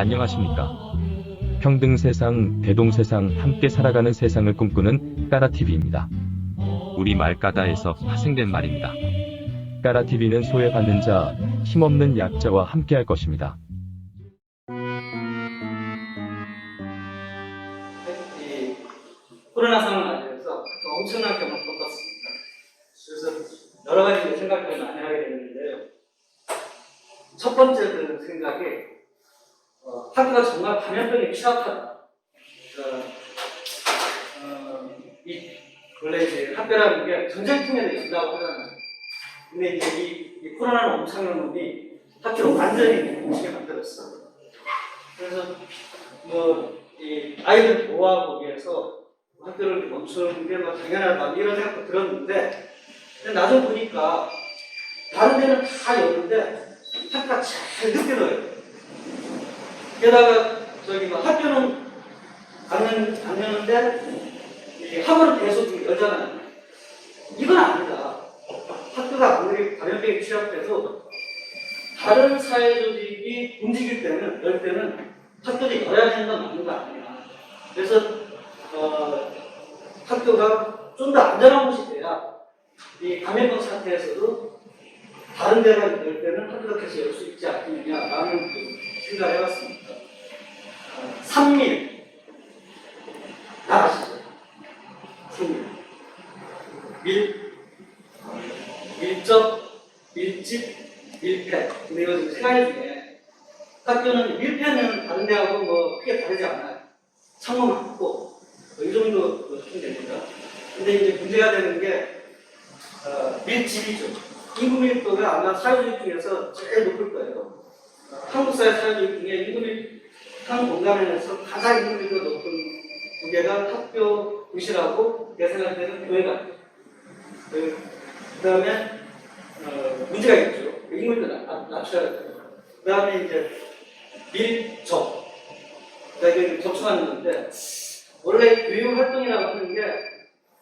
안녕하십니까. 평등 세상, 대동 세상, 함께 살아가는 세상을 꿈꾸는 까라TV입니다. 우리말 까다에서 파생된 말입니다. 까라TV는 소외받는 자, 힘없는 약자와 함께할 것입니다. 이 코로나 상황 안에서 엄청난 경험을 겪었습니다. 그래서 여러 가지 생각을 많이 하게 됐는데요. 첫 번째 그 생각이 학교가 정말 감염병에 취약하다. 원래 이제 학교라는 게 전쟁통에도 연다고 하잖아요. 근데 이제 이 코로나는 엄청난 놈이 학교를 완전히 뭉치게 만들었어. 그래서 이 아이들 보호하기 위해서 학교를 멈추는 게 당연하다 이런 생각도 들었는데, 근데 나중에 보니까 다른 데는 다 여는데 학교가 제일 늦게 넣어요. 게다가 학교는 안 여는데 학원은 계속 열잖아요. 이건 아니다. 학교가 아무리 감염병에 취약돼도 다른 사회 조직이 움직일 때는, 열 때는 학교도 열어야 되는 건 맞는 거 아니야. 그래서 학교가 좀 더 안전한 곳이 돼야 이 감염병 사태에서도 다른 데가 열 때는 학교가 계속 열 수 있지 않겠느냐라는 생각을 해봤습니다. 3밀 다 아시죠? 3밀 밀접, 밀집, 밀폐. 근데 이거 지금 세 가지 중에 학교는 밀폐는 다른 데하고 크게 다르지 않아요. 창문 많고 이 정도 하면 됩니다. 근데 이제 문제가 되는 게 밀집이죠. 인구 밀도가 아마 사회주의 중에서 제일 높을 거예요. 한국 사회 사회주의 중에 인구 한 공간에서 가장 인구 밀도가 높은 두 개가 학교, 도시라고 예상할 때는 교회가 돼요. 그 다음에 문제가 있죠. 인구를 낮춰야 돼요. 그 다음에 이제 밀접. 그러니까 접촉하는 건데, 원래 교육 활동이라고 하는 게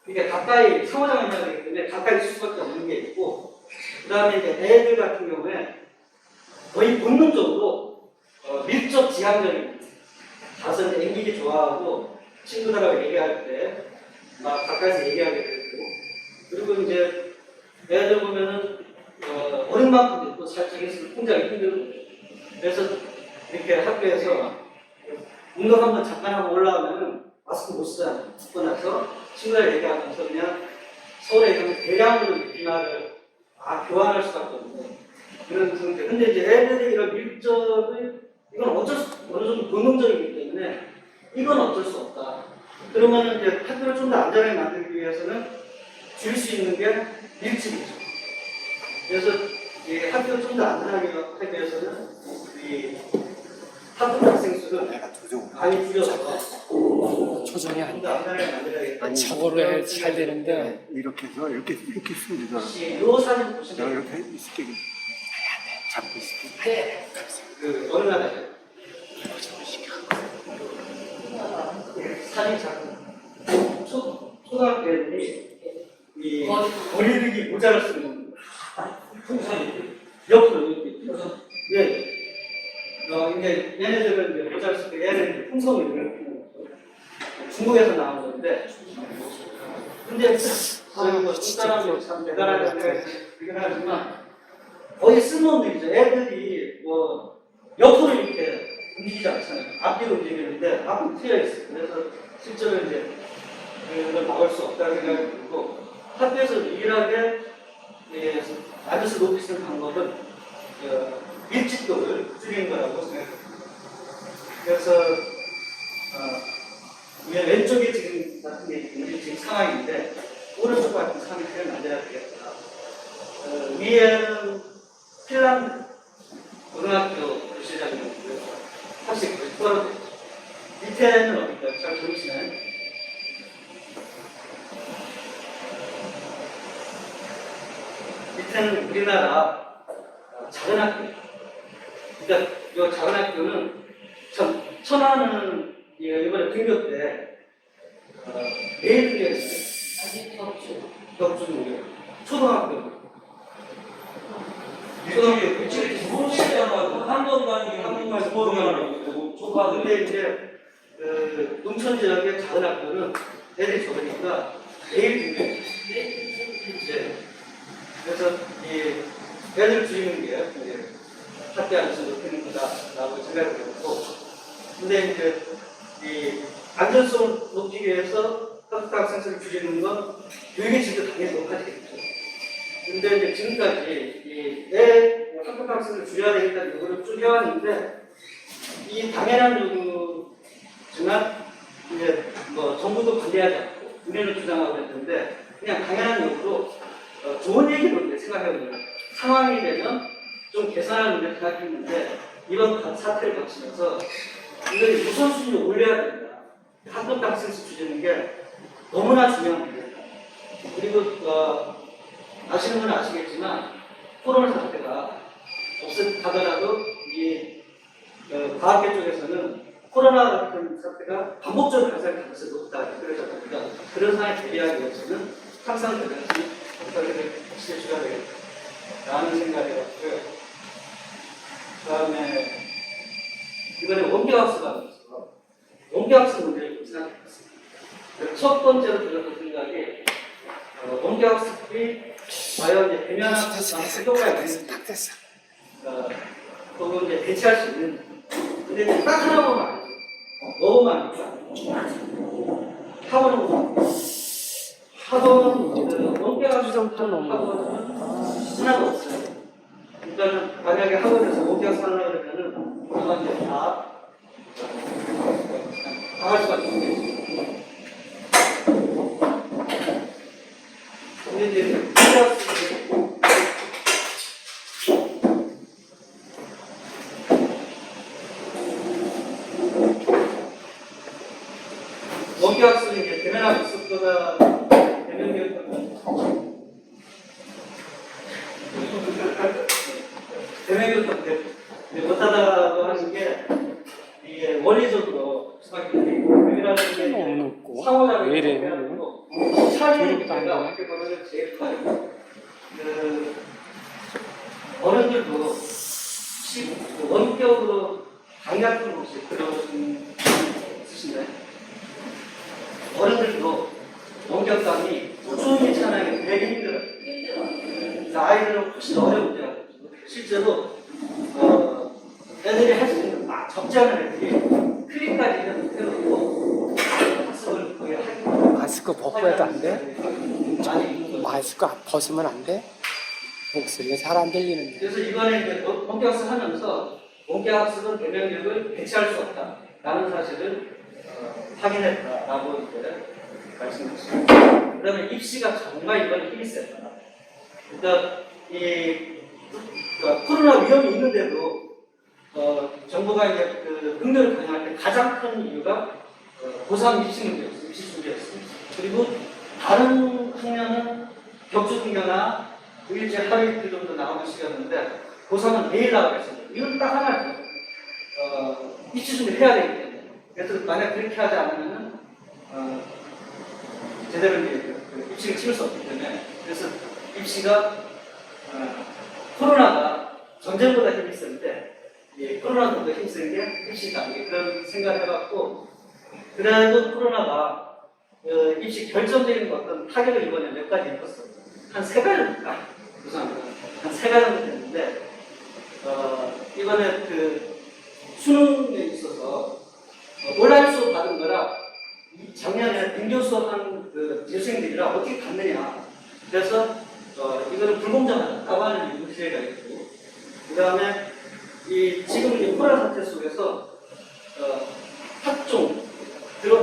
이게 가까이 상호작용을 해야 되기 때문에 가까이 있을 수밖에 없는 게 있고, 그 다음에 이제 애들 같은 경우에 거의 본능적으로 밀접 지향적인, 가서 앵기기 좋아하고 친구들하고 얘기할 때 막 가까이서 얘기하게 되고, 그리고 이제 애들 보면은 어른만큼도 있고 살짝 있으면 굉장히 힘들고, 그래서 이렇게 학교에서 운동 한번 잠깐 하고 올라오면은 마스크 못 쓰잖아요. 듣고 나서 친구들 얘기하면서 그냥 서로의 그런 대량으로 비말을 교환할 수밖에 없는 그런 상태. 근데 이제 애들이 이런 밀접을 이건 어느 정도 본능적이기 때문에 이건 어쩔 수 없다. 그러면은 이제 학교를 좀 더 안전하게 만들기 위해서는 줄 수 있는 게 밀집이죠. 그래서 이 학교를 좀 더 안전하게 하기 위해서는 이 학교 학생 수를 많이 줄여서 초정이 안 돼. 착오로 해야 잘 되는데 이렇게 해서 이렇게 쓰면 되잖아. 이 사진 보시면 내가 이렇게 있을게. 잡고 있을게. 어느 나라에 사진 작품 초등학교 애들이 이 거리두기 모자를 쓰는 풍선이 옆으로 이렇게 이제 얘네들은 이제 모자를 쓸 때 얘네들은 풍선을 이렇게 중국에서 나온 건데, 근데 사람들이 참 대단하게 하지만 거의 쓸모없는 일이죠. 애들이 옆으로 이렇게 움직이지 않잖아요. 앞뒤로 움직이는데 앞은 트여 있어요. 그래서 실제로 이제 그걸 막을 수 없다는 생각이 들고, 학교에서 유일하게 아저씨 높이 쓰는 방법은 밀집도를 줄이는 거라고 생각합니다. 그래서 왼쪽에 지금 같은 게 지금 상황인데 오른쪽 같은 상황이 되면 안 돼야 되겠다. 위에는 핀란드 고등학교 교실장이고요. 확실히 거의 떨어져 있죠. 밑에는 어디까요? 잘 보이시나요? 밑에는 우리나라 작은 학교. 그러니까 이 작은 학교는 천안은 이번에 등교 때 내일 등교했어요. 격주 초등학교. 일주일에 두 번씩 하고 한 번 가는 게 한 번만 두 번 가는 근데 이제 그 농촌 지역의 작은 학교는 애들이 적으니까 매일 중요해요. 이제 그래서 이 애들 줄이는 게 이제 학교 안에서 높이는 거다라고 생각을 했고, 근데 이제 이 안전성을 높이기 위해서 학생 수를 줄이는 건 교육의 질도 당연히 높아지겠죠. 근데 이제 지금까지 내 학생을 줄여야 되겠다는 요구를 쭉 해왔는데, 이 당연한 요구지만 이제 뭐 정부도 반대하지 않고 우리는 주장하고 했는데, 그냥 당연한 요구로 좋은 얘기로 생각해보면 상황이 되면 좀 개선하는 문제를 생각했는데, 이번 사태를 거치면서 이걸 우선순위를 올려야 된다. 학급 학생 수 줄이는 게 너무나 중요한 문제다. 그리고 아시는 분은 아시겠지만 코로나 사태가 없었다더라도 이 과학계 쪽에서는 코로나 같은 사태가 반복적으로 발생할 가능성이 높다. 그러니까 그런 상황에 대비하기 위해서는 항상 대비하시는 학생들을 지켜줘야 되겠다라는 생각이 들었고요. 그다음에 이번에 원격학습을 하면서 원격학습 문제를 생각해봤습니다. 첫 번째로 들었던 생각이 원격학습이 과연 이제 대면학습과 효과가 있는지, 혹은 이제 대체할 수 있는지. 근데 딱 하나 보면 안 돼. 너무 많으니까. 학원은 원격학습 학원은 하나도 없어요. 그러니까 만약에 학원에서 원격학습 하려고 그러면은 그건 이제 다 할 수가 있겠죠. 근데 이제 원격학습이 이제 대면학습보다 대면교육 못하다고 하는 게 이게 원리적으로 수밖에 대면하는 게 상호작용이 왜 이래요? 대면하고 차이의 문제가 어떻게 보면 제일 커요. 어른들도 혹시 원격으로 강의 같은 거 혹시 들어보신 있으신가요? 어른들도 원격 강의 꾸준히 참여하기 되게 힘들어요. 아이들은 훨씬 어려운 문제가 실제로 애들이 할 수 있는 적지 않은 애들이 클릭까지 해놓고 학습을 거의 하고 마스크 벗고해도 안 돼? 많이 마스크 벗으면 안 돼? 목소리가 잘 안 들리는데. 그래서 이번에 이제 원격학습 하면서 원격학습은 대면교육을 대체할 수 없다라는 사실을 확인했다라고 이제 말씀드렸습니다. 그 다음에 입시가 정말 이번에 힘이 셌다. 그러니까 코로나 위험이 있는데도 정부가 이제 그 응대를 강행할 때 가장 큰 이유가 고3 입시 문제였습니다. 입시 준비였습니다. 그리고 다른 학년은 격주 등교나 일주일에 하루 이틀 정도 나오는 시간인데 고3은 매일 나가겠습니다. 이건 딱 하나죠. 입시 준비를 해야 되기 때문에. 그래서 만약 그렇게 하지 않으면은 제대로 이제 입시를 치를 수 없기 때문에, 그래서 입시가 코로나가 전쟁보다 힘이 센데 코로나보다 힘센 게 입시다. 그런 생각을 해봤고, 그래도 코로나가 입시 결정적인 어떤 타격을 이번에 몇 가지 입었어요. 한 3가지입니다. 우선 한 3가지 정도 됐는데, 이번에 그 수능에 있어서 온라인 수업 받은 거라 작년에 등교 수업한 그 재수생들이랑 어떻게 갔느냐. 그래서 이거는 불공정하다고 하는 문제가 있고, 그 다음에 지금 이 코로나 사태 속에서 학종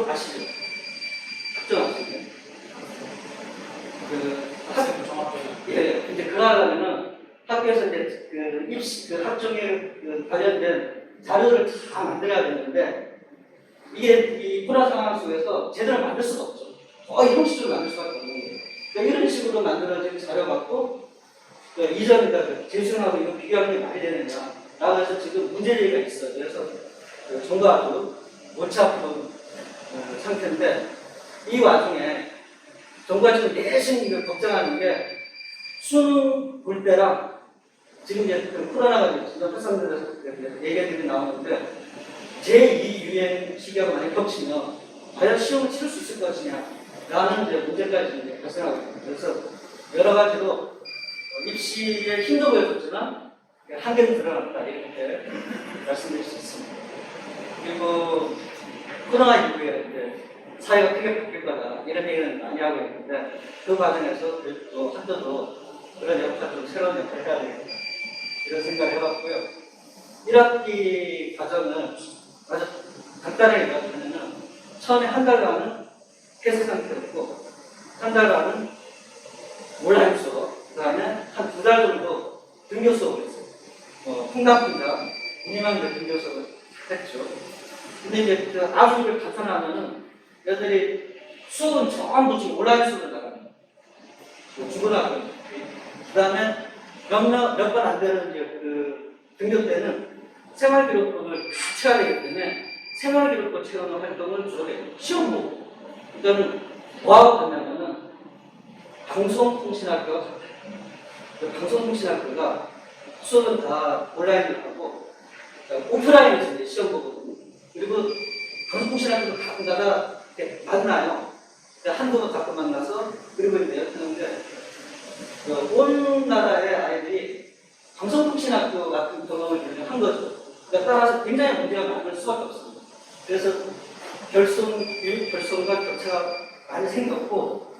아시죠? 학종 아시죠? 예, 이제 그거 하려면은 학교에서 이제 그 입시 그 학종에 관련된 자료를 다 만들어야 되는데, 이게 이 코로나 상황 속에서 제대로 만들 수가 없죠. 거의 형식적으로 만들 수밖에 없는 거예요. 그러니까 이런 식으로 만들어진 자료 갖고 이전에다 재수생하고 이거 비교하는 게 말이 되느냐 라고 해서 지금 문제제기가 있어요. 그래서 정부가 아주 골치 아픈 상태인데, 이 와중에 정부가 지금 내심 걱정하는 게 수능 볼 때랑 지금 이제 코로나가 지금 학생들에서 얘기들이 나오는데 제2 유행 시기하고 많이 겹치면 과연 시험을 치를 수 있을 것이냐 라는 이제 문제까지 이제 발생하고 있습니다. 그래서 여러 가지로 입시에 힘도 보여줬지만 한계는 드러났다 이렇게 말씀드릴 수 있습니다. 그리고 코로나 이후에 이제 사회가 크게 바뀔 거다 이런 얘기는 많이 하고 있는데 그 과정에서 또 학교도 그런 역할 좀 새로운 역할을 해야 되겠다 이런 생각을 해봤고요. 1학기 과정은 아주 간단하게 말하면 처음에 한 달간은 폐쇄 상태였고 한 달간은 온라인 수업, 그 다음에 한 2달 정도 등교 수업을 했어요. 풍당풍당 미니멈 등교 수업을 했죠. 근데 이제 그 아수를 갖춰나면은 애들이 수업은 전부 지금 온라인 수업을 나갑니다. 중고등학교. 그 다음에 몇 번 안 되는 이제 그 등교 때는 생활기록부를 채워야 되기 때문에 생활기록부 채우는 활동을 주로 해요. 시험 보고. 그러니까 뭐하고 갔냐면은 방송통신학교가 같아요. 그 방송통신학교가 수업은 다 온라인으로 하고 오프라인에서 이제 시험 보거든요. 그리고 방송통신학교도 가끔가다 만나요. 한두 번 가끔 만나서 그리고 이제 하는데 온 나라의 아이들이 방송통신학교 같은 경험을 한 거죠. 그러니까 따라서 굉장히 문제가 많을 수밖에 없습니다. 그래서 교육 결손과 격차가 많이 생겼고,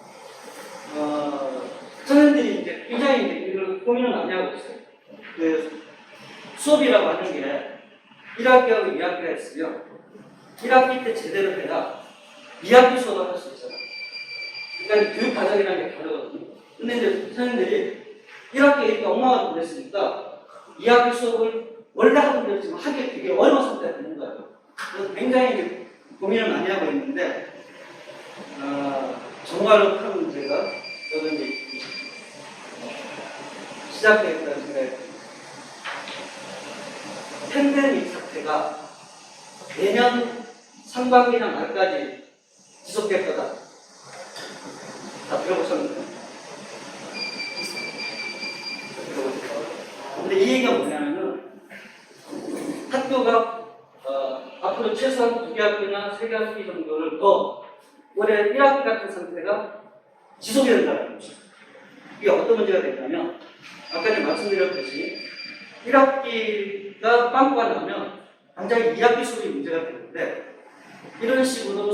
청년들이 이제 굉장히 이제 이걸 고민을 많이 하고 있어요. 그 수업이라고 하는 게 1학기하고 2학기가 있으면 1학기 때 제대로 해야 2학기 수업을 할 수 있잖아요. 그러니까 교육 과정이라는 게 다르거든요. 근데 이제 청년들이 1학기에 이렇게 엉망을 보냈으니까 2학기 수업을 원래 하던 대로 지금 하기 되게 어려운 상태가 되는 거예요. 그래서 굉장히 고민을 많이 하고 있는데, 정말로 큰 문제가 저는 이제 시작되었다는 생각이 듭니다. 팬데믹 사태가 내년 상반기나 말까지 지속될 거다. 다 들어보셨나요? 근데 이 얘기가 뭐냐면은 학교가 앞으로 최소한 2개 학기나 3개 학기 정도를 더 올해 1학기 같은 상태가 지속이 된다는 거죠. 이게 어떤 문제가 되냐면 아까 말씀드렸듯이 1학기가 빵꾸가 나면 당장 2학기 수업이 문제가 되는데 이런 식으로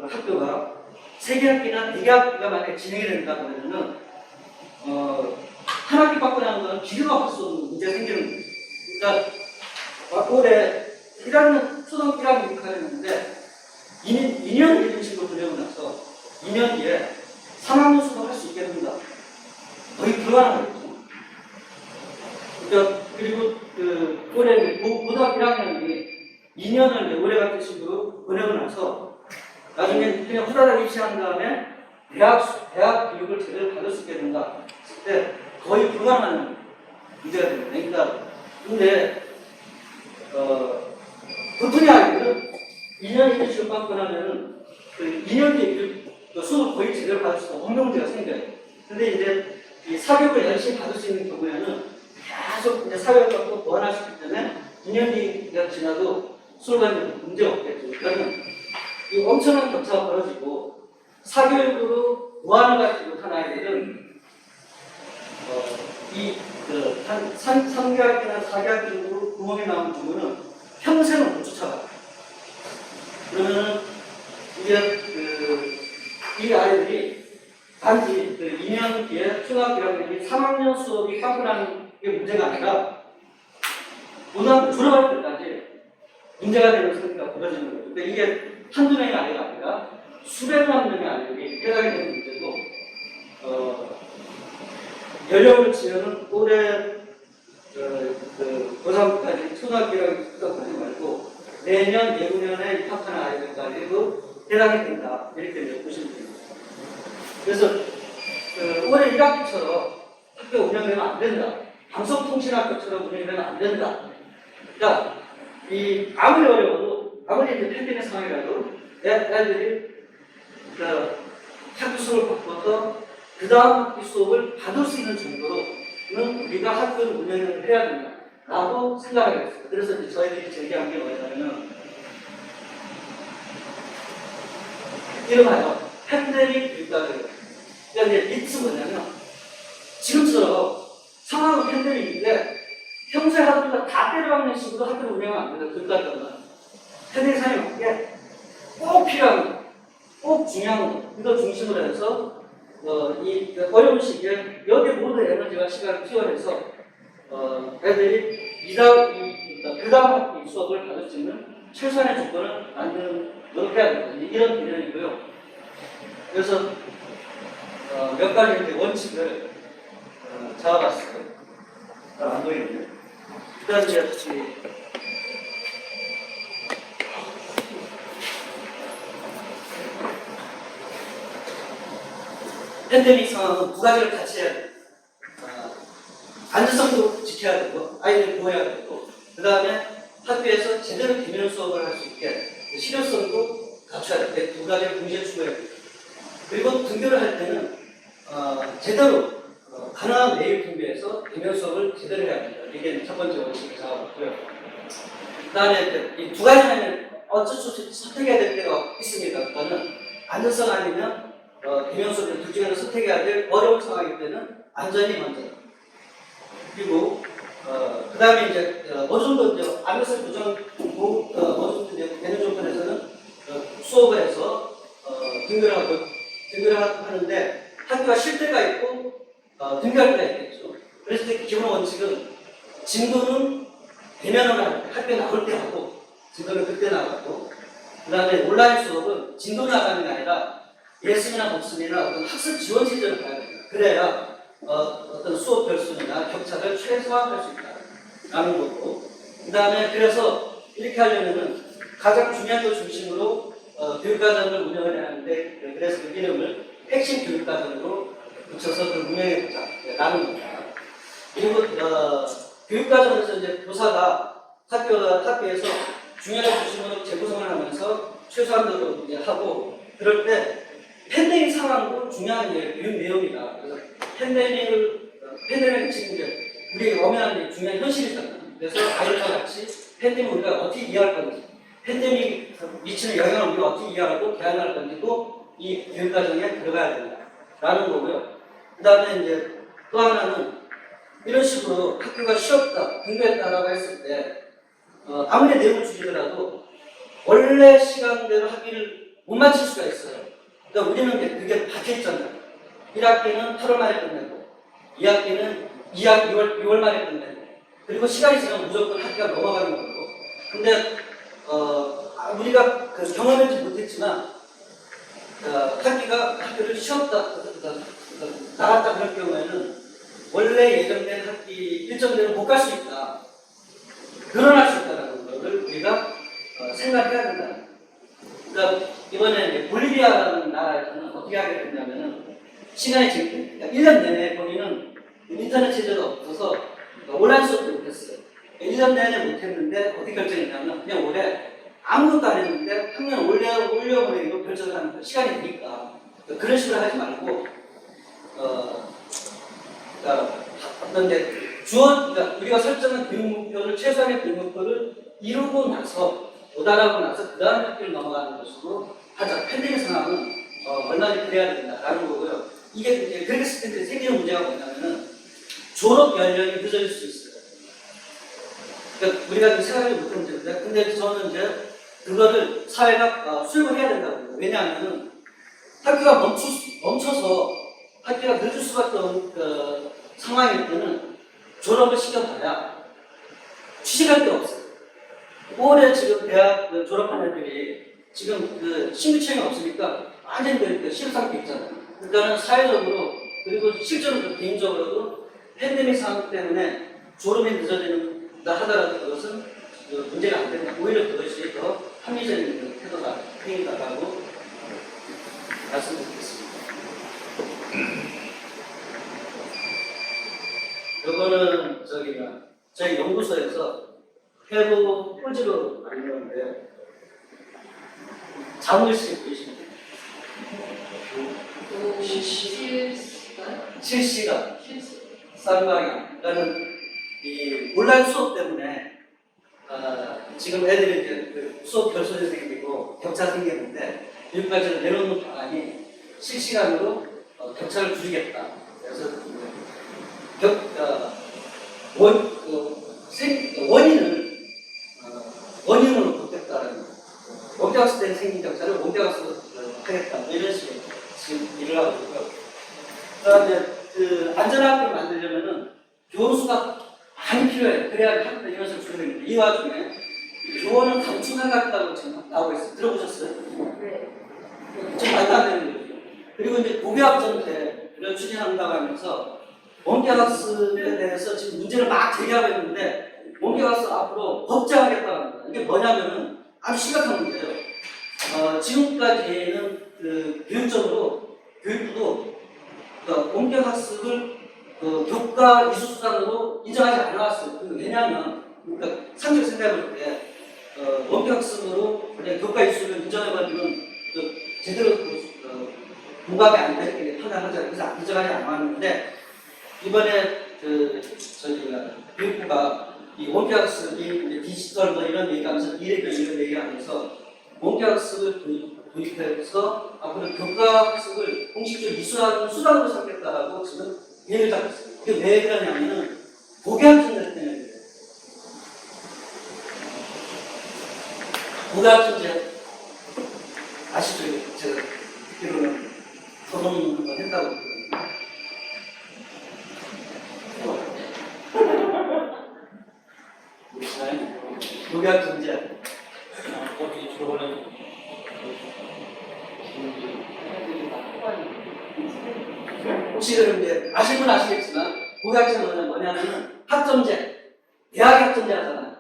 학교가 3개 학기나 4개 학기가 만약에 진행이 된다 그러면은 한 학기 빵꾸 나는 건 기교가 할 수 없는 문제가 생기는 거죠. 그러니까 올해 1학년, 초등학교 1학년 6학년인데 2년 이런 식으로 보내고 나서 2년 뒤에 3학년 수업을 할 수 있게 된다. 거의 불가능하겠죠. 그러니까 그리고 올해 고등학교 1학년이 2년을 올해 같은 식으로 보내고 나서 나중에 그냥 후다닥 입시한 다음에 대학 교육을 제대로 받을 수 있게 된다. 했을 때 거의 불가능한 문제가 됩니다. 그러니까 근데 보통의 아이들은 2년 이런 식으로 빵꾸 나면은 2년 뒤에 그 수업을 거의 제대로 받을 수 없는 문제가 생겨요. 근데 이제 이 사교육을 열심히 받을 수 있는 경우에는 계속 이제 사교육을 갖고 보완할 수 있기 때문에 2년 뒤가 지나도 수업에 문제가 없겠죠. 그러면 이 엄청난 격차가 벌어지고 사교육으로 보완을 갖지 못한 아이들은 한 3개학기나 4개학기 정도 구멍이 나온 부분은 평생을 못 쫓아가요. 그러면은 이게 이 아이들이 단지 2년 뒤에 초등학교 1학년이 3학년 수업이 빵꾸 나는 게 문제가 아니라 고등학교 졸업할 때까지 문제가 되는 상태가 벌어지는 거예요. 근데 이게 한두 명의 아이가 아니라 수백만 명의 아이들이 해당이 되는 문제고, 연령을 치면은 올해 고3까지 초등학교 1학년까지 말고 내년 예고년에 입학하는 아이들까지도 해당이 된다. 이렇게 보시면 됩니다. 그래서 올해 1학기처럼 학교 운영되면 안 된다. 방송통신학교처럼 운영되면 안 된다. 그러니까 아무리 어려워도 아무리 이제 팬데믹 상황이라도 애들이 학교 수업을 바꿔서 그 다음 학기 수업을 받을 수 있는 정도로는 우리가 학교를 운영을 해야 된다라고 생각을 했어요. 그래서 이제 저희들이 제기한 게 뭐냐면 이름하여 팬데믹 교육과정이에요. 그러니까 이제 밑이 뭐냐면 지금처럼 상황은 팬데믹인데 평소에 하던 거 다 때려박는 식으로 학교를 운영하면 안 돼요. 교육과정은 팬데믹 상황이 맞게 꼭 필요한 거, 꼭 중요한 거, 이걸 중심으로 해서 이 어려운 시기에 여기에 모든 에너지와 시간을 투여해서 애들이 그 다음 학기 수업을 받을 수 있는 최소한의 조건을 만드는 노력해야 됩니다. 이런 개념이고요. 그래서 몇 가지 이제 원칙을 잡아봤어요. 잘 안 보이는데. 일단 이제 팬데믹 상황은 두 가지를 같이 해야 돼요. 안전성도 지켜야 되고, 아이들 보호해야 되고, 그 다음에 학교에서 제대로 대면 수업을 할 수 있게 실효성도 갖춰야 돼. 두 가지를 동시에 추구해야 돼요. 그리고 등교를 할 때는 제대로 가능한 매일 등교해서 대면 수업을 제대로 해야 됩니다. 이게 첫 번째 원칙을 잡아봤고요. 그 다음에 이 두 가지 하면 어쩔 수 없이 선택해야 될 때가 있습니다. 그거는 안전성 아니면 대면 수업을 둘 중에서 선택해야 될 어려운 상황일 때는 안전이 먼저. 그리고 그 다음에 이제 어느 정도 이제 안전성 보장 어느 정도 이제 되는 조건에서는 수업을 해서 등교를 하는데 학교가 쉴 때가 있고 등교할 때가 있겠죠. 그래서 기본 원칙은 진도는 대면으로 할 때, 학교 나올 때 하고 진도는 그때 나가고, 그 다음에 온라인 수업은 진도 나가는 게 아니라 예습이나 복습이나 어떤 학습 지원 체제를 가야 됩니다. 그래야 어떤 수업 결손이나 격차를 최소화할 수 있다라는 거고, 그 다음에 그래서 이렇게 하려면은 가장 중요한 걸 중심으로 교육과정을 운영을 해야 하는데, 그래서 그 이름을 핵심 교육과정으로 붙여서 그걸 운영해보자라는 겁니다. 그리고 교육과정에서 이제 교사가 학교에서 중요한 중심으로 재구성을 하면서 최소한 노력을 이제 하고, 그럴 때 팬데믹 상황도 중요한 교육 내용이다. 그래서 팬데믹 지금 이제 우리 엄연한 중요한 현실이잖아요. 그래서 아이들과 같이 팬데믹 우리가 어떻게 이해할 건지, 팬데믹 미치는 영향을 우리가 어떻게 이해하고 대안할 건지도 이 교육과정에 들어가야 된다라는 거고요. 그 다음에 이제 또 하나는 이런 식으로 학교가 쉬었다, 등교했다라고 했을 때 아무리 내용을 줄이더라도 원래 시간대로 학기를 못 마칠 수가 있어요. 그러니까 우리는 그게 박혀있잖아요. 1학기는 8월 말에 끝내고 2학기는 2월 말에 끝내고, 그리고 시간이 지나면 무조건 학기가 넘어가는 거고. 근데 우리가 경험하지 못했지만 학교를 쉬었다 나갔다 그럴 경우에는 원래 예정된 학기 일정대로 못 갈 수 있다, 늘어날 수 있다는 것을 우리가 생각해야 된다. 그러니까 이번에 볼리비아라는 나라에서는 어떻게 하게 됐냐면은 시간이 지금 1년 내내 거기는 인터넷 체제가 없어서 온라인 수업도 못했어요. 1년 내내 못했는데 어떻게 결정했냐면 그냥 올해 아무것도 안 했는데 학년 올려보내기로 결정을 하는 거예요. 시간이 되니까. 그런 식으로 하지 말고 그러니까 우리가 설정한 교육 목표를, 최소한의 교육 목표를 이루고 나서, 도달하고 나서 그 다음 학기를 넘어가는 것으로 하자. 팬데믹 상황은 얼마나 그래야 된다라는 거고요. 이게 이제 그렇게 했을 때 생기는 문제가 뭐냐면은 졸업 연령이 늦어질 수 있어요. 그러니까 우리가 생각을 못한 문제인데, 근데 저는 이제 그거를 사회가 수용을 해야 된다고 해요. 왜냐하면은 학교가 멈춰서 학교가 늦을 수밖에 없는 상황일 때는 졸업을 시켜봐야 취직할 데가 없어요. 올해 지금 대학 졸업한 애들이 지금 신규청이 없으니까 완전히 실업 상태 있잖아요. 그러니까 사회적으로, 그리고 실제로 개인적으로도 팬데믹 상황 때문에 졸업이 늦어진다 하더라도 그것은 문제가 안 된다. 오히려 그것이 더 합리적인 태도가 행위다라고 말씀드리겠습니다. 이거는 저희 연구소에서 해보고 꼴지로 만들었는데 자물실 보이시면 실시간 쌍방향. 이 온라인 수업 때문에 지금 애들이 이제 수업 결손이 생기고 격차 생기는데 교육까지 내놓는 방안이 실시간으로 격차를 줄이겠다. 그래서 원인으로 걷겠다는 원격학습 때 생긴 격차를 원격학습으로 하겠다. 뭐 이런 식으로 지금 일을 하고 있고요. 그다음에 그 안전학교를 만들려면은 교원수가 많이 필요해요. 그래야 학교 인원수를 줄이는데 이 와중에 교원을 감축하겠다고 지금 나오고 있어요. 들어보셨어요? 네. 좀 말도 안 되는 거죠. 그리고 이제 고교학 전체를 추진한다고 하면서 원격학습에 대해서 지금 문제를 막 제기하고 있는데 원격학습 앞으로 법제화하겠다고 합니다. 이게 뭐냐면은 아주 심각한 문제예요. 지금까지는 그 교육적으로 교육부도 원격학습을 교과 이수수단으로 인정하지 않아왔어요. 왜냐하면 그러니까 상식 생각해볼 때 원격학습으로 교과 이수를 인정해버리면 제대로 공감이 안 되게 판단하자. 그래서 인정하지 않았는데 이번에 교육부가 이 원격학습이 디지털 뭐 이런 얘기하면서 이런 얘기하면서 원격학습을 도입해서 앞으로 교과학습을 공식적으로 이수하는 수단으로 삼겠다라고 지금 계획을 잡고 있습니다. 이게 왜 그러냐면은 고교학생들 때문에 그래요. 고교학생제 아시죠? 제가 듣기로는 토론을 한번 했다고 그러거든요. 고교학생제 거기 들어오는 혹시 그럼 이제 아시는 분 아시겠지만 고교학생은 뭐냐면은 학점제, 대학 학점제 하잖아요.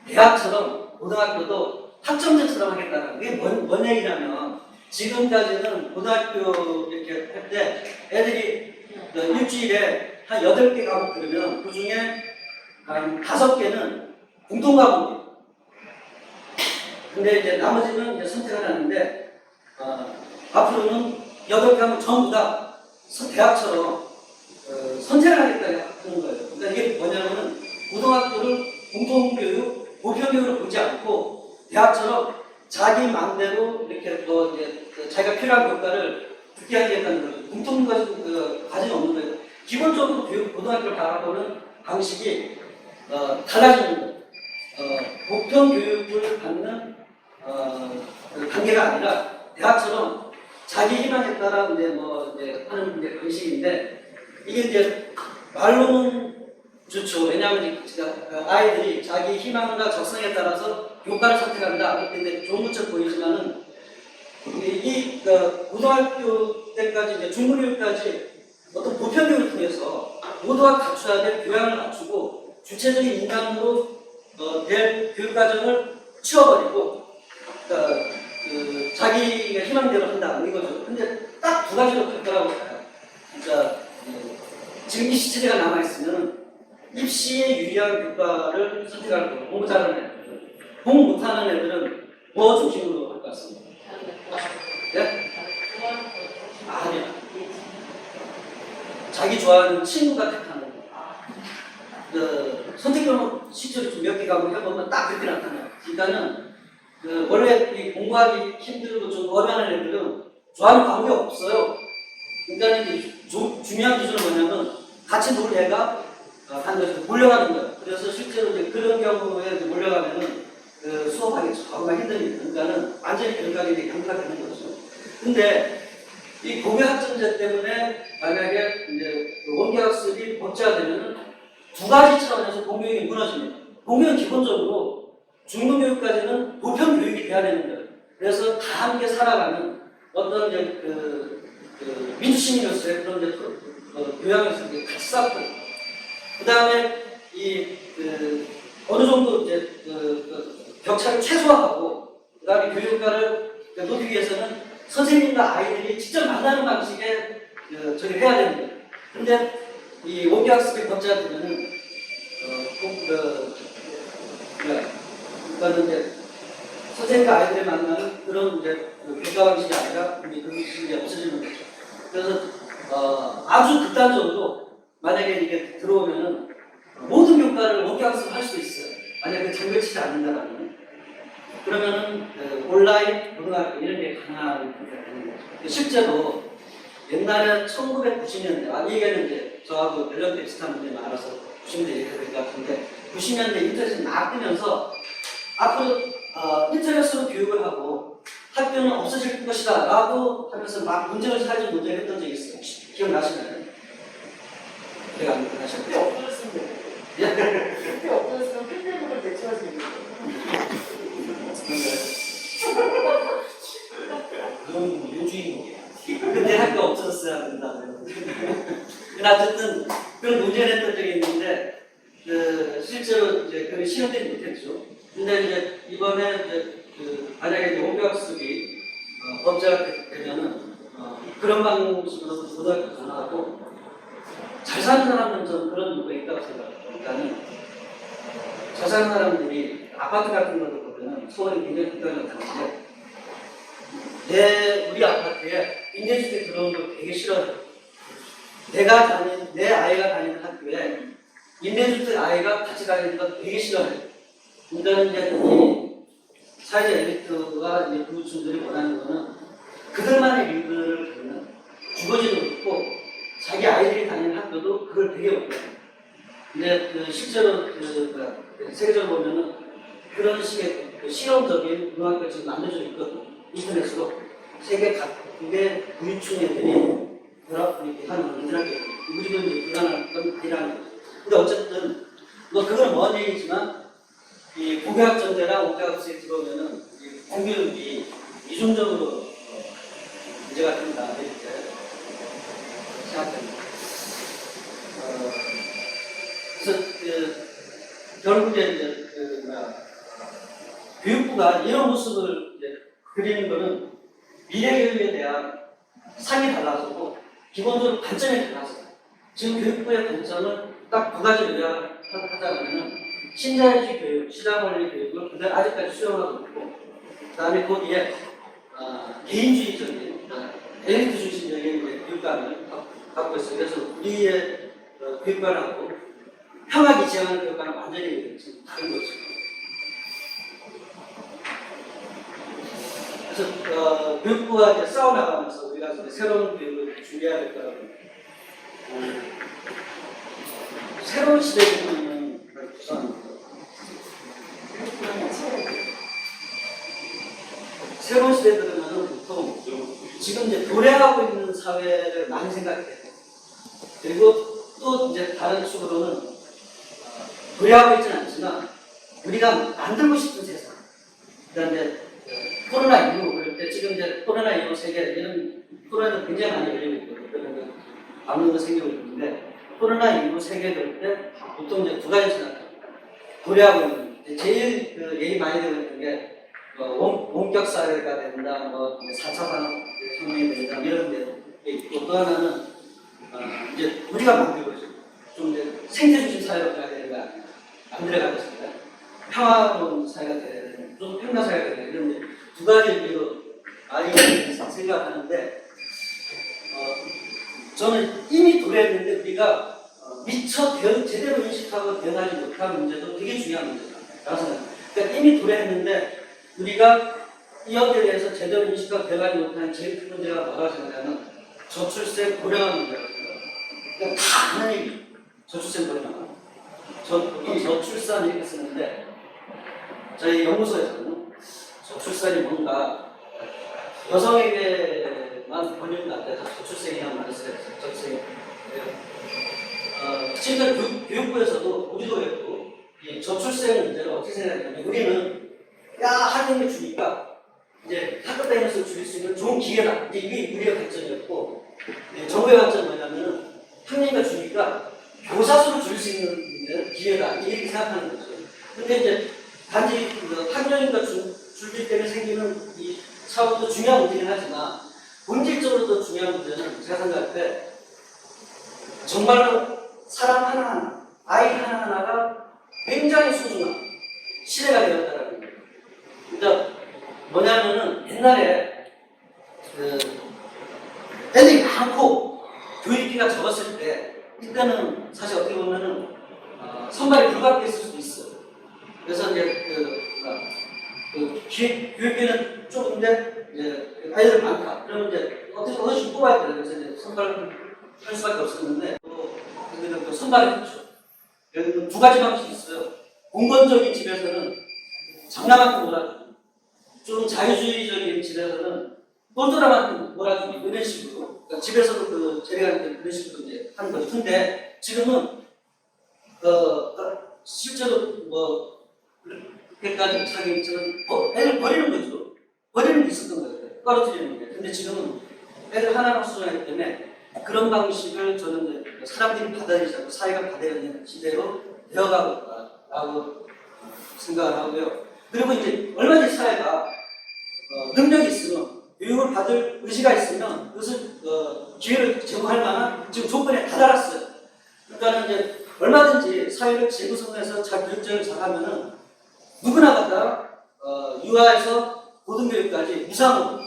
대학처럼 고등학교도 학점제처럼 하겠다는 게 뭔 얘기냐면 지금까지는 고등학교 이렇게 할 때 애들이 일주일에 한 8개 과목 들으면 그 중에 한 5개는 공통 과목이에요. 근데 이제 나머지는 이제 선택을 하는데 앞으로는 8개 하면 전부 다 대학처럼 선택을 하겠다는 거예요. 그러니까 이게 뭐냐면은 고등학교를 공통교육, 보편교육으로 보지 않고 대학처럼 자기 마음대로 이렇게 이제 자기가 필요한 교과를 듣게 하겠다는 거죠. 공통 과정이 없는 거예요. 기본적으로 고등학교를 바라보는 방식이 달라지는 거예요. 보편 교육을 받는 그 단계가 아니라 대학처럼 자기 희망에 따라 이제 하는 이제 방식인데 이게 이제 말로는 좋죠. 왜냐하면 아이들이 자기 희망과 적성에 따라서 교과를 선택한다. 근데 좋은 것처럼 보이지만은 고등학교 때까지 이제 중고교육까지 어떤 보편 교육을 통해서 모두가 갖춰야 될 교양을 갖추고 주체적인 인간으로 될 교육과정을 치워버리고 자기가 희망대로 한다 이거죠. 근데 딱 두 가지로 갈 거라고 봐요. 그러니까 지금 이 시체가 남아있으면 입시에 유리한 교과를 선택할 거고 공부 잘하는 애들, 공부 못하는 애들은 뭐 중심으로 할 것 같습니다. 네? 아니요. 자기 좋아하는 친구가 택하는 선택적으로 실제로 좀 몇 개 가고 해보면 딱 그렇게 나타나요. 그러니까는 원래 이 공부하기 힘들고 좀 어려워하는 애들은 좋아하는 과목이 없어요. 그러니까 중요한 기준은 뭐냐면 같이 놀 애가 한 것을 몰려가는 거예요. 그래서 실제로 이제 그런 경우에 몰려가면은 수업하기 정말 힘듭니다. 그러니까는 완전히 교육학이 이제 강조가 되는 거죠. 근데 이 고교학점제 때문에 만약에 이제 원격학습이 법제화되면은 두 가지 차원에서 공교육이 무너집니다. 공교육은 기본적으로 중등교육까지는 보편 교육이 돼야 되는 거예요. 그래서 다 함께 살아가는 어떤 이제 민주시민으로서의 그런 이제 교양에서 같이 쌓고, 그 다음에 어느 정도 이제 격차를 최소화하고, 그 다음에 교육과를 높이기 위해서는 선생님과 아이들이 직접 만나는 방식에 저기 해야 되는 거예요. 근데 이 원격학습이 법제화되면은 그러니까 이제 선생님과 아이들을 만나는 그런 이제 교과 방식이 아니라 그런 방식이 없어지는 거죠. 그래서 아주 극단적으로 만약에 이게 들어오면은 모든 교과를 원격학습을 할 수 있어요. 만약에 장벽 치지 않는다라면. 그러면은 온라인 고등학교 이런 게 가능한 상태가 되는 거죠. 실제로 옛날에 1990년대, 이 얘기는 이제 저하고 연령대 비슷한 분들이 많아서 90년대 얘기가 될 것 같은데 90년대 인터넷이 막 뜨면서 앞으로 인터넷으로 교육을 하고 학교는 없어질 것이다 라고 하면서 막 문제를 사진 문제를 했던 적이 있어요. 혹시 기억나시나요? 내가 안 그때 기억나셨나요? 없어졌으면 그때 없어졌으면 팬데믹을 대처할 수 있는 그건 요주인이야. 그때 학교 없어졌어야 된다. 근데 어쨌든 그런 문제를 했던 적이 있는데 실제로 이제 그걸 시험되지 못했죠. 근데 이제 이번에 이제 만약에 이제 원교학습이 법제가 되면은 그런 방식으로 고등학교 가능하고 잘 사는 사람은 저는 그런 이유가 있다고 생각해요. 일단은 잘 사는 사람들이 아파트 같은 것도 보면은 서울이 굉장히 극단적으로 다른데 우리 아파트에 임대주택 들어오는 걸 되게 싫어해요. 내 아이가 다니는 학교에 임대주택 아이가 같이 다니는 걸 되게 싫어해요. 그러니까 이제 이 사회적 엘리트와 이제 부유층들이 원하는 거는 그들만의 리그를 갖는 주거지도 그렇고 자기 아이들이 다니는 학교도 그걸 되게 원해요. 근데 실제로 세계적으로 보면은 그런 식의 실험적인 고등학교가 지금 만들어져 있거든요. 인터넷으로 세계 각국의 부유층 애들이 이렇게 하는 이들한테 우리도 이제 불안한 건 아니라는 거죠. 근데 어쨌든 그거는 먼 얘기지만 이 공교학 전제랑 원교학습에 들어오면은 공교육이 이중적으로 문제가 된다 이렇게 생각됩니다. 그래서 결국에 교육부가 이런 모습을 그리는 거는 미래교육에 대한 상이 달라서고 기본적으로 관점이 달라서요. 지금 교육부의 관점은 딱 두 가지 요약하자면은 신자유주의 교육, 시장원리 교육을 그대로 아직까지 수용하고 있고 그 다음에 거기에 개인주의적인 엘리트 중심적인 교육관을 갖고 있어요. 그래서 우리의 교육관하고 평화기 지향하는 교육관은 완전히 지금 다른 거죠. 그래서 교육부와 이제 싸워나가면서 우리가 이제 새로운 교육을 준비해야 될 거라고 새로운 시대에 보면 우선 새로운 시대에 들으면 보통 지금 이제 도래하고 있는 사회를 많이 생각해요. 그리고 또 이제 다른 축으로는 도래하고 있지는 않지만 우리가 만들고 싶은 세상. 그다음에 코로나 이후 그럴 때 지금 이제 코로나 이후 세계 이런 코로나도 굉장히 많이 열리고 있거든요. 아무도 생기고 있는데 코로나 이후 세계 그럴 때 보통 이제 두 가지 생각합니다. 도래하고 있는 제일 얘기 많이 되고 있는 게 원격 사회가 된다, 4차 산업혁명이 된다 이런 데 있고 또 하나는 이제 우리가 만들고 있어요. 좀 이제 생태 중심 사회로 가야 되는 거 아니야? 만들어가고 있습니다. 평화로운 사회가 돼야 되는, 좀 평화 사회가 돼야 되는 이런 두 가지 의미로 많이 생각하는데 저는 이미 도래했는데 우리가 미처 제대로 인식하고 대응하지 못한 문제도 되게 중요한 문제라고 생각합니다. 그러니까 이미 도래했는데 우리가 이 여기에 대해서 제대로 인식하고 대응하지 못하는 제일 큰 문제가 뭐라고 생각하면 저출생 고령화 문제라고 생각합니다. 그러니까 다 아는 얘기 저출생 고령화. 보통 저출산 이렇게 쓰는데 저희 연구소에서는 저출산이 뭔가 여성에게만 권유가 안 돼서 저출생이라는 말을 써요. 저출생. 지금 교육부에서도 우리도 했고 이 저출생 문제를 어떻게 생각하냐면 우리는 학생을 주니까 이제 학교 다니면서 줄일 수 있는 좋은 기회다. 이게 우리의 관점이었고 정부의 관점은 뭐냐면은 학년과 주니까 교사수를 줄일 수 있는 기회다. 이렇게 생각하는 거죠. 근데 이제 단지 학년과 줄기 때문에 생기는 이 사업도 중요한 문제긴 하지만 본질적으로 더 중요한 문제는 제가 생각할 때 정말로 사람 하나하나, 아이 하나하나가 굉장히 소중한 시대가 되었다라는 거예요. 그러니까 뭐냐면은 옛날에 애들이 많고 교육비가 적었을 때 이때는 사실 어떻게 보면은 선발이 불가피했을 수도 있어요. 그래서 이제 교육비는 조금인데 이제 아이들 많다. 그러면 이제 어디서 뽑아야 돼요. 그래서 이제 선발을 할 수밖에 없었는데 또 선발을 했죠. 여기 두 가지 방식이 있어요. 공건적인 집에서는 장난만큼 놀아주고, 좀 자유주의적인 집에서는 똘똘한만큼 놀아주고 이런 식으로, 그러니까 집에서도 그 제가 그런 식으로 이제 하는 거죠. 근데 지금은 실제로 뭐 그때까지 자기처럼 애를 버리는 거죠. 버리는 게 있었던 거예요. 떨어뜨리는 게. 근데 지금은 애를 하나로 수준하기 때문에 그런 방식을 저는 이제 사람들이 받아들이지 않고 사회가 받아들이는 시대로 되어가고 있다라고 생각을 하고요. 그리고 이제 얼마든지 사회가 능력이 있으면, 교육을 받을 의지가 있으면 그것을 기회를 제공할 만한 지금 조건에 다다랐어요. 그러니까 이제 얼마든지 사회를 재구성해서 잘 교육적으로 잘하면은 누구나 갖다 유아에서 고등교육까지 무상으로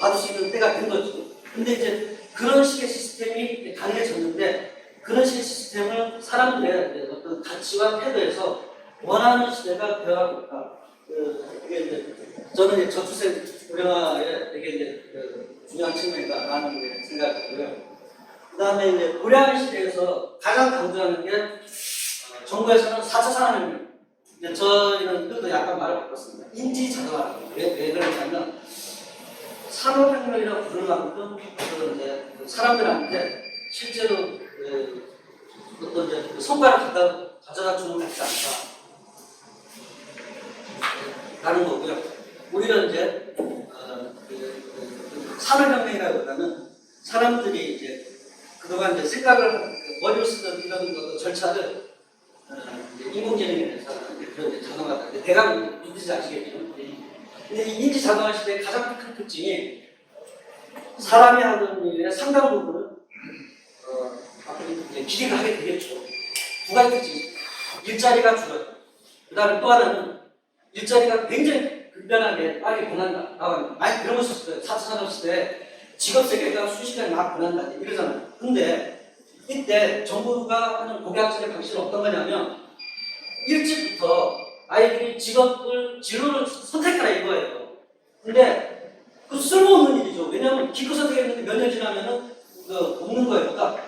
받을 수 있는 때가 된 거죠. 근데 이제 그런 식의 시스템이 강해졌는데, 그런 식의 시스템을 사람들의 어떤 가치와 태도에서 원하는 시대가 되어가고 있다. 이게 이제 저는 이제 저출생 고령화에 되게 이제 중요한 측면이다라는 생각이고요. 그 다음에 이제 고령화 시대에서 가장 강조하는 게 정부에서는 4차 산업혁명. 저희는 그것도 약간 말을 바꿨습니다. 인지 자동화. 왜 그러냐면 산업혁명이라고 부를 만큼 사람들한테 실제로 어떤 이제 성과를 가져다 주는 것 같지 않다. 라는 거고요. 오히려 이제 산업혁명이라기보다는 사람들이 이제 그동안 이제 생각을 머리를 쓰던 이런 절차를 인공지능에 대해서 그런 자동화다. 대강 믿으시지 아시겠죠? 근데 이 인지 자동화 시대의 가장 큰 특징이 사람이 하는 일의 상당 부분은 앞으로 이제 기계가 하게 되겠죠. 두 가지 특징이 일자리가 줄어요. 그 다음에 또 하나는 일자리가 굉장히 급변하게 빨리 변한다. 많이 들어보셨을 거예요. 4차 산업 시대에 직업 세계가 순식간에 막 변한다. 이러잖아요. 근데 이때 정부가 하는 고교학습의 방식은 어떤 거냐면 일찍부터 아이들이 진로를 선택하라 이거예요. 근데 그 쓸모없는 일이죠. 왜냐하면 기껏 선택했는데 몇 년 지나면은 없는 거예요. 그러니까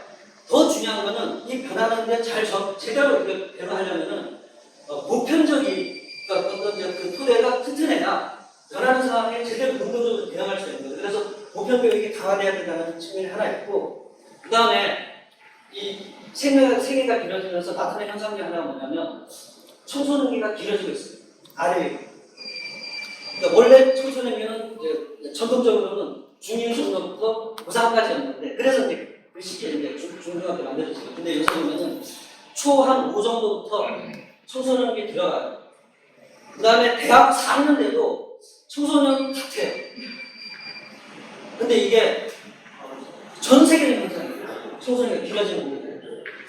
더 중요한 거는 이 변하는데 제대로 변화하려면은 보편적인, 그러니까 어떤 그 토대가 튼튼해야 변하는 상황에 제대로 능동적으로 대응할 수 있는 거예요. 그래서 보편 교육이 강화돼야 된다는 측면이 하나 있고, 그 다음에 이 생애가 길어지면서 나타나는 현상 중에 하나가 뭐냐면 청소년기가 길어지고 있어요. 아래. 그러니까 원래 청소년기는 이제 전통적으로는 중2 정도부터 고3까지였는데, 그래서 이제 그 시기에 이제 중등학교 만들어졌어요. 근데 요새 보면은 초 한 5 정도부터 청소년기 들어가요. 그 다음에 대학 4학년 돼도 청소년 같아요. 근데 이게 전 세계적인 현상이에요. 청소년기가 길어지는 거예요.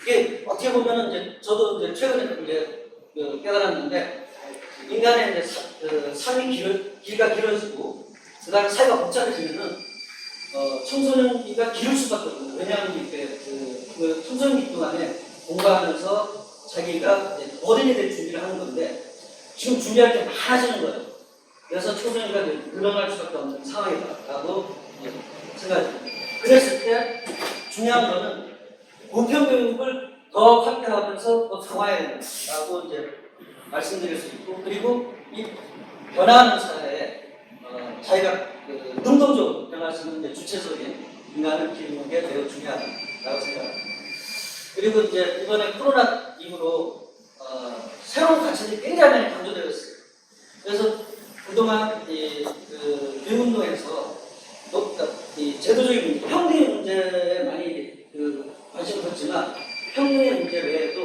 이게 어떻게 보면은 이제 저도 이제 최근에 이제 깨달았는데, 인간의 이제 삶이 길이가 길어지고, 그 다음에 사회가 복잡해지면은 청소년기가 길을 수밖에 없거든요. 왜냐하면 이렇게 그 청소년기 동안에 공부하면서 자기가 이제 어른이 될 준비를 하는 건데, 지금 준비할 게 많아지는 거예요. 그래서 청소년기가 늘어날 수밖에 없는 상황이다라고 생각합니다. 그랬을 때 중요한 거는 보편 교육을 더 확대하면서 더 강화해야 된다라고 이제 말씀드릴 수 있고, 그리고 이 변화하는 사회에 자기가 능동적으로 변할 수 있는 주체적인 인간을 기르는 게 매우 중요하다고 생각합니다. 그리고 이제 이번에 코로나 이후로 새로운 가치들이 굉장히 많이 강조되고 있어요. 그래서 그동안 교육운동에서 이 제도적인 문제, 평등의 문제에 많이 관심을 뒀지만, 평등의 문제 외에도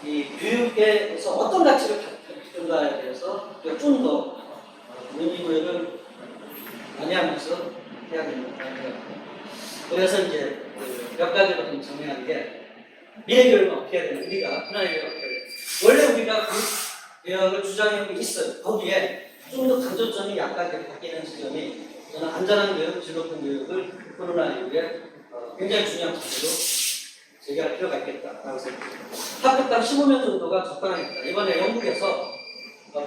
이 교육에서 어떤 가치를 갖는가에 대해서 좀 더 논의구역을 많이 하면서 해야 된다고 생각합니다. 그래서 이제 몇 가지로 좀 정리한 게, 미래 교육은 어떻게 해야 되나, 우리가 하나의 교육을 어떻게 해야 되나. 원래 우리가 그 교육을 주장하고 있어요. 거기에 좀 더 강조점이 약간 바뀌는 지점이, 저는 안전한 교육, 즐겁은 교육을 코로나 이후에 굉장히 중요한 과제로 제기할 필요가 있겠다라고 생각합니다. 학급당 15명 정도가 적당하겠다. 이번에 영국에서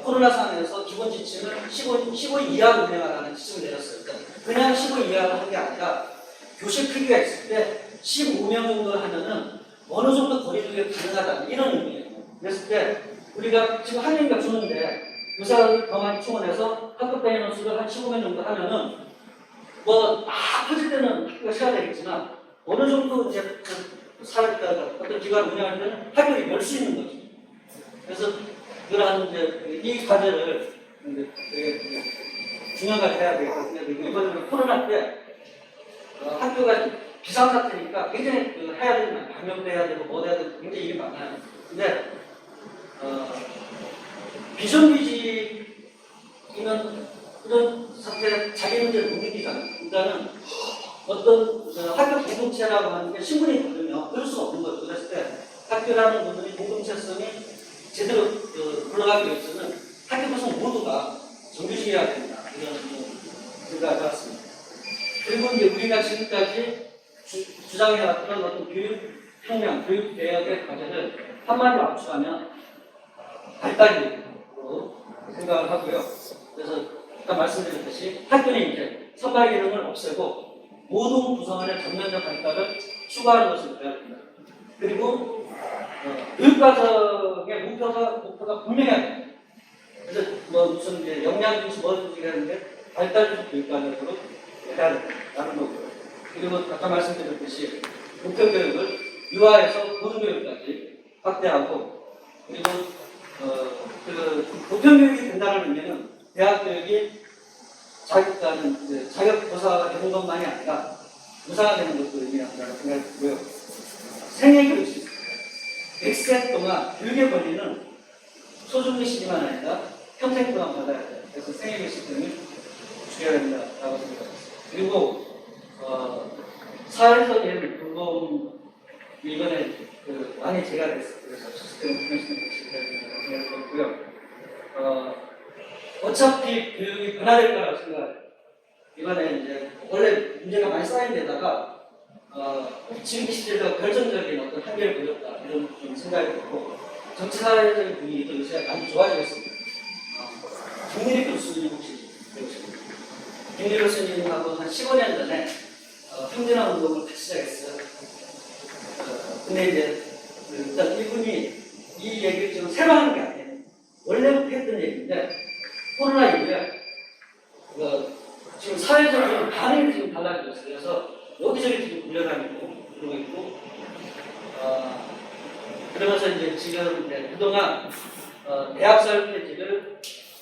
코로나 상황에서 기본 지침을 15 이하로 운영하라는 지침을 내렸어요. 그냥 15 이하로 한 게 아니라 교실 크기가 있을 때 15명 정도를 하면은 어느 정도 거리두기가 가능하다 이런 의미예요. 그랬을 때 우리가 지금 한 명인가 주는데 의사를 더 많이 충원해서 학급 대 인원수를 한 15명 정도 하면은 뭐 막 퍼질 때는 학교가 쉬어야 되겠지만 어느 정도 이제 어떤 기관을 운영할 때는 학교를 열 수 있는 거죠. 그래서 그러한 이제 이 과제를 되게 중요한 과제 해야 되겠거든요. 그리고 이번에 코로나 때 학교가 비상사태니까 굉장히 해야 되는 방역도 해야 되고 뭐 해야 되고 굉장히 일이 많아요. 근데 비정규직이면 그런 사태에 자기 문제를 못 느끼잖아요. 일단은 어떤 학교 공동체라고 하는 게 신분이 다르면 그럴 수 없는 거죠. 그랬을 때 학교라는 부분이 공동체성이 제대로 올라가기 위해서는 학교 구성 모두가 정규직이어야 된다. 이런 생각을 해봤습니다. 그리고 이제 우리가 지금까지 주장해왔던 어떤 교육혁명, 교육개혁의 과제를 한마디로 압축하면 발달이라고 생각을 하고요. 그래서 아까 말씀드렸듯이 학교는 이제 선발 기능을 없애고 모든 구성원의 전면적 발달을 추구하는 것을 배워야 됩니다. 그리고 교육과정의 목표가 분명해야 됩니다. 그래서 뭐 무슨 이제 역량중심 뭐든지 하는데 발달적 교육과정으로 해야 된다는 거고요. 그리고 아까 말씀드렸듯이 목표교육을 유아에서 고등교육까지 확대하고 그리고 보편교육이 된다는 의미는 대학교육이 자격교사가 되는 것만이 아니라 교사가 되는 것도 의미한다고 생각이 들고요. 생애교육 시스템 100세 동안 교육의 권리는 소중리 시기만 아니라 평생 동안 받아야 돼요. 그래서 생애교육 시스템을 줄여야 된다고 생각합니다. 그리고 사회적인 돌봄 이번에 많이 제가 됐어요. 그래서 시스템을 분명시키는 것이 생각이 들고요. 어차피 교육이 변화될 거라고 생각해요. 이번에 이제 원래 문제가 많이 쌓인 데다가 지금 시대에서 결정적인 어떤 한계를 보였다 이런 좀 생각이 들고 정치 사회적인 분위기도 요새 많이 좋아지고 있습니다. 김일희 교수님 혹시 배우셨나요? 김일희 교수님하고 한 15년 전에 평진화 운동을 같이 시작했어요. 근데 이제 일단 이분이 이 얘기를 지금 새로 하는 게 아니에요. 원래부터 했던 얘기인데 코로나 이후에 지금 사회적인 반응이 지금 달라졌어요. 그래서 여기저기 지금 굴려다니고 그러고 있고 그러면서 이제 지금 이제 그동안 대학살 폐지를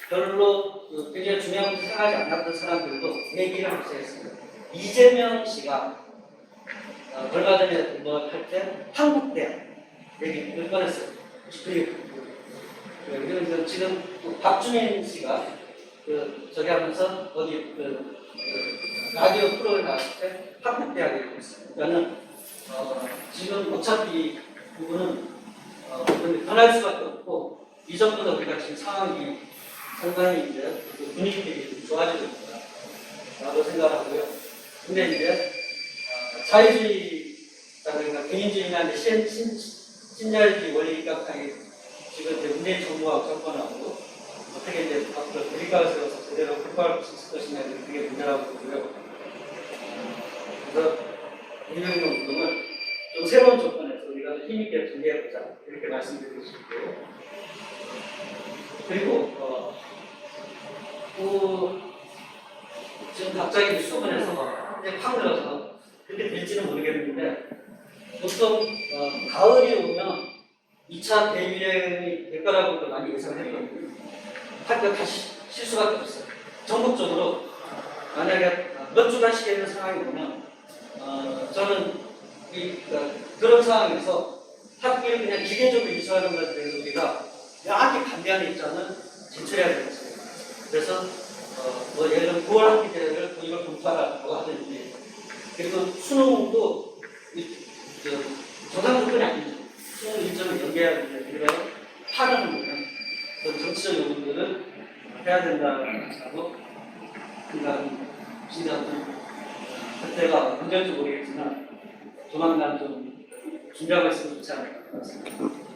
별로 굉장히 중요한 것을 생각하지 않았던 사람들도 얘기를 하기 시작했습니다. 이재명 씨가 얼마 전에 할 때 한국대학 얘기를 꺼냈어요. 그리고 지금 박주민 씨가 저기 하면서 어디 라디오 프로에 나왔을 때 한국대학 얘기를 했어요. 그러니까 지금 어차피 부분은 변할 수밖에 없고 이전보다 우리가 지금 상황이 상당히 이제 분위기들이 좋아지고 있다라고 생각하고요. 근데 이제 자유주의라든가 개인주의나 신자유주의 원리 입각하기 지금 이제 문재인 정부하고 정권하고 어떻게 이제 앞으로 대립각을 세워서 제대로 극복할 수 있을 것이냐 그게 문제라고 보고요. 그래서 이명박 운동을 좀 새로운 조건에서 우리가 힘있게 준비해보자 이렇게 말씀드리고 싶고요. 그리고 지금 갑자기 뉴스본에서 이제 확 들어서 그렇게 될지는 모르겠는데 보통 가을이 오면 2차 대유행이 될 거라고도 많이 예상을 했거든요. 학교 다시 쉴 수밖에 없어요. 전국적으로 만약에 몇 주간씩 되는 상황이 오면 저는 그런 상황에서 학교를 그냥 기계적으로 이수하는 것에 대해서 우리가 명확히 반대하는 입장은 제출해야 되겠습니다. 그래서 뭐 예를 들어 9월 학기 때를 이걸 검토하라고 하든지 그리고 수능도 정상 조건이 아니죠. 수능 일정을 연계해야 되는데 우리가 파는 부분은 정치적 요구들을 해야 된다고 생각합니다. 그때가 언제인지 모르겠지만 조만간 좀 준비하고 있으면 좋지 않을까 생각합니다.